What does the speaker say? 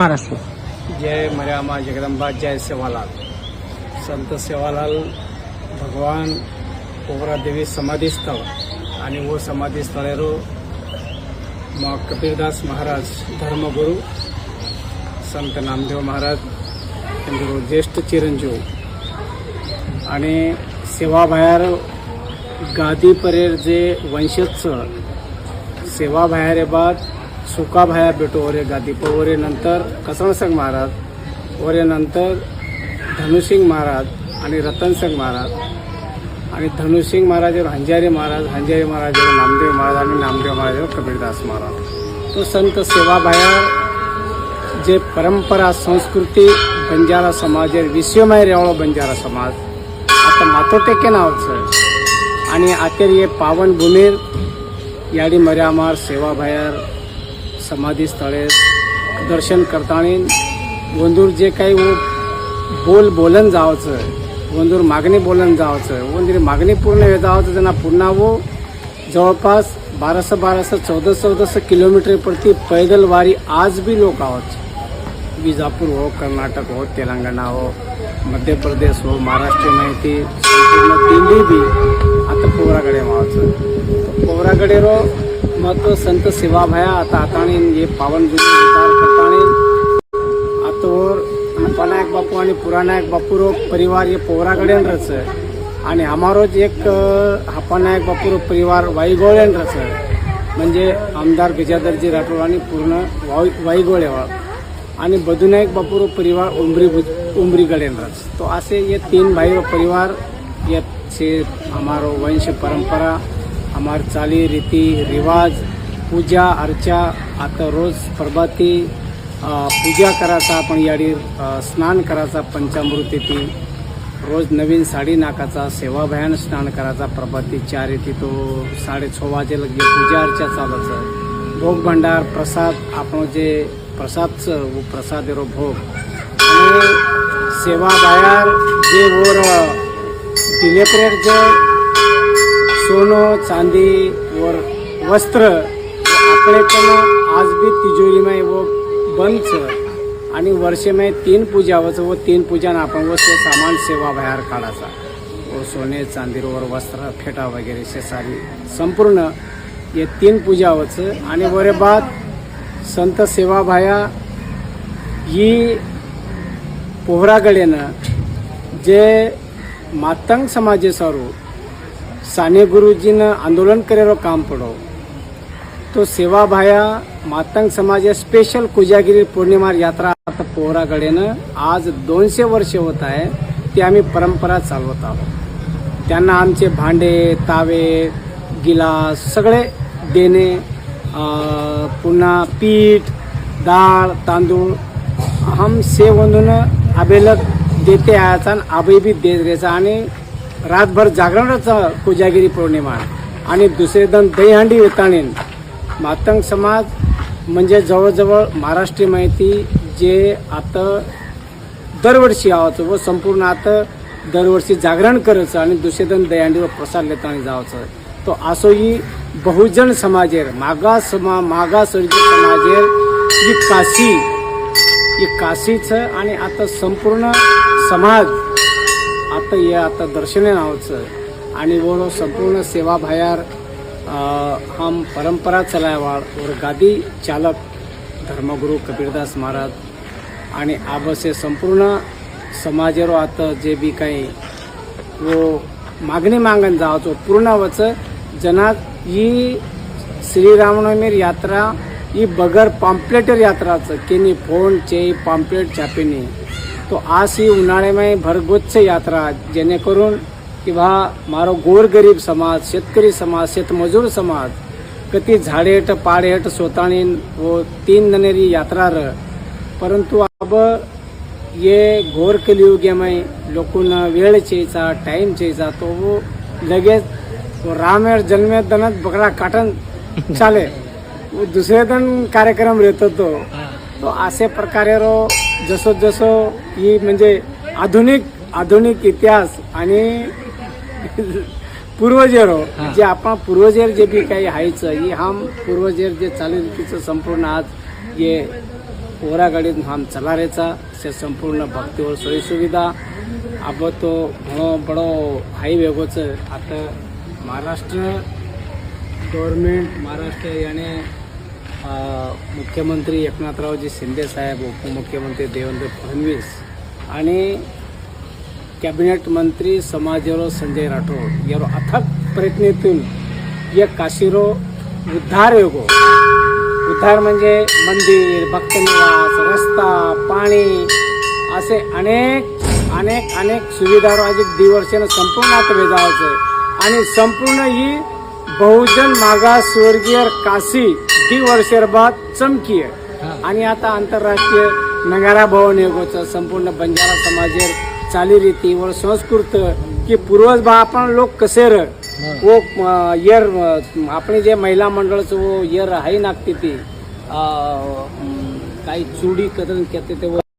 महाराष्ट्र जय मर्यामा जगदंबा जय सेवालाल संत सेवालाल भगवान पोगरा देवी समाधी स्थळ आणि वो समाधी स्थळेरो मग कबीरदास महाराज धर्मगुरू संत नामदेव महाराज त्यांचे ज्येष्ठ चिरंजीव आणि सेवा भायर गादी परेर जे वंशज सेवा भायर बाद सुका भाया बेटो ओरे गादी पर ओरे नंतर कसणसिंग महाराज ओरे नंतर धनुसिंग महाराज आणि रतनसिंग महाराज आणि धनुसिंग महाराज हंजारी महाराज नामदेव महाराज आणि नामदेव महाराज कबीरदास महाराज तो संत सेवा भाया जे परंपरा संस्कृती बंजारा समाज विश्वमय रेवळो बंजारा समाज आता मातोटेके नावचं आणि आतेर ये पावन भूमीर याडी मर्यामार सेवा भायर समाधी स्थळे दर्शन करताना वंदूर जे काही वो बोलन जावचं वंदूर मागणी बोलन जावचं वंदूर मागणी पूर्ण जावचं त्यांना पुन्हा वो जवळपास 1200 किलोमीटर प्रति पैदल वारी आज भी लोक आहोत विजापूर हो कर्नाटक हो तेलंगणा हो मध्य प्रदेश हो महाराष्ट्र माहिती संपूर्ण दिल्ली भी आता पोवराकडे व्हायचं पोवराकडे रो महत्व संत सेवा भाया आता आताने ये पावन विचार करताने आतोर पनायक बापू आणि पुरानायक बापू रो परिवार ये पोवराकडेन रच आणि हमारो एक हापानायक बापू रो परिवार वाईगोळेन रच म्हणजे आमदार गजाधरजी राठोड आणि पूर्ण वाईगोळे आणि बदुनायक बापू रो परिवार उमरीगडेन रच तो असे ये तीन भाई रो परिवार ये से हमारो वंश परंपरा हमार चाली रीति रिवाज पूजा अर्चा आता रोज प्रभाती पूजा करायचा आपण याडी स्नान करायचा पंचामृती रोज नवीन साडी नाकाचा सेवा भयान स्नान करायचा प्रभाती 4 येते तो 6:30 वाजे लगे पूजा अर्चा चालायचं भोग भंडार प्रसाद आपण जे प्रसादचं वो प्रसाद रो भोग आणि सेवा बायार जे वर दिलेप्रेर जे सोनो चांदी और वस्त्र आकडे पण आज भी तिजोरी में वो बंद छ आणि वर्षे में 3 पूजा होचं वो 3 पूजा ना आपण वो से सामान सेवा बाहेर काढायचा वो सोने चांदी और वस्त्र फेटा वगैरे से सारी संपूर्ण ये 3 पूजा होचं आणि वरे बाद संत सेवा भाया ही पोहरागडेनं जे मातंग समाजे सारू साने गुरुजीनं आंदोलन करेलो काम पडो तो सेवा भाया मातंग समाज स्पेशल कोजागिरी पौर्णिमा यात्रा आता पोहरागडेनं आज 200 वर्ष होत आहे ती आम्ही परंपरा चालवत आहोत त्यांना आमचे भांडे तावे गिलास सगळे देणे पुन्हा पीठ डाळ तांदूळ हम सेवंदून अबेलक देते आयाचा आबई भी देत रेचा आणि रातभर जागरणाचा कोजागिरी पौर्णिमा आणि दुसरे दिन दहीहंडी येताने मातंग समाज म्हणजे जवळजवळ महाराष्ट्रीय माहिती जे आता दरवर्षी आवाचं व संपूर्ण आता दरवर्षी जागरण करायचं आणि दुसरे दिन दहीहंडीवर प्रसाद लेताना जायचं तो असोही बहुजन समाजेर मागास समाजेर ही काशीचं आणि आता संपूर्ण समाज आता ये आता दर्शने नावचं आणि वो संपूर्ण सेवा भायार हम परंपरा चलायवाळ और गादी चालक धर्मगुरू कबीरदास महाराज आणि आबसे संपूर्ण समाजेरो आता जे बी काही वो मागणी मागण जावचो पूर्ण वचं जनात ही श्रीरामनवमीर यात्रा ही बगर पॉम्पलेटर यात्राचं केनी फोन चे पॉम्पलेट छापेनी तो आज ही उन्हाळे में भरगोच्च यात्रा जेणेकरून किंवा मारो गोरगरीब समाज शेतकरी समाज शेतमजूर समाज कती झाडेट पाडेट सोताणीन वो 3 दनेरी यात्रा परंतु अब ये घोर कलियुग में लोकून वेळ चेचा टाइम चेचा तो वो लगेच तो रामेर जन्मे दनत बकरा काटन चाले वो दुसरे दिन कार्यक्रम रहतो तो असे प्रकारे रो जसं ही म्हणजे आधुनिक इतिहास आणि पूर्वजेरो जे आपण पूर्वजेर जे बी काही हायचं ही हम पूर्वजेर जे चाली रीतीचं संपूर्ण आज ये ओरा गाडीत हम चला रेचा से संपूर्ण भक्तीवर सोयी सुविधा अब तो घणो बड़ो हाईवे गोच आता महाराष्ट्र गव्हर्नमेंट महाराष्ट्र याने मुख्यमंत्री एकनाथरावजी शिंदे साहेब उपमुख्यमंत्री देवेंद्र फडणवीस आणि कॅबिनेट मंत्री समाजरो संजय राठोड यारो अथक प्रयत्नातून ये काशीरो उद्धार योगो उद्धार म्हणजे मंदिर भक्तनिवास रस्ता पाणी असे अनेक सुविधारो आज दिवर्षानं संपूर्ण आता वेजावचं आणि संपूर्ण ही बहुजन मागासवर्गीय काशी दिवर्षर बाद चमकी आहे आणि आता आंतरराष्ट्रीय नगारा भवन योगोचं संपूर्ण बंजारा समाजेर चालीरीती व संस्कृत की पूर्वज बा आपण लोक कसे वो यर आपले जे महिला मंडळचं वो यर आहे नागती ती काही चुडी कदन कहते ते वो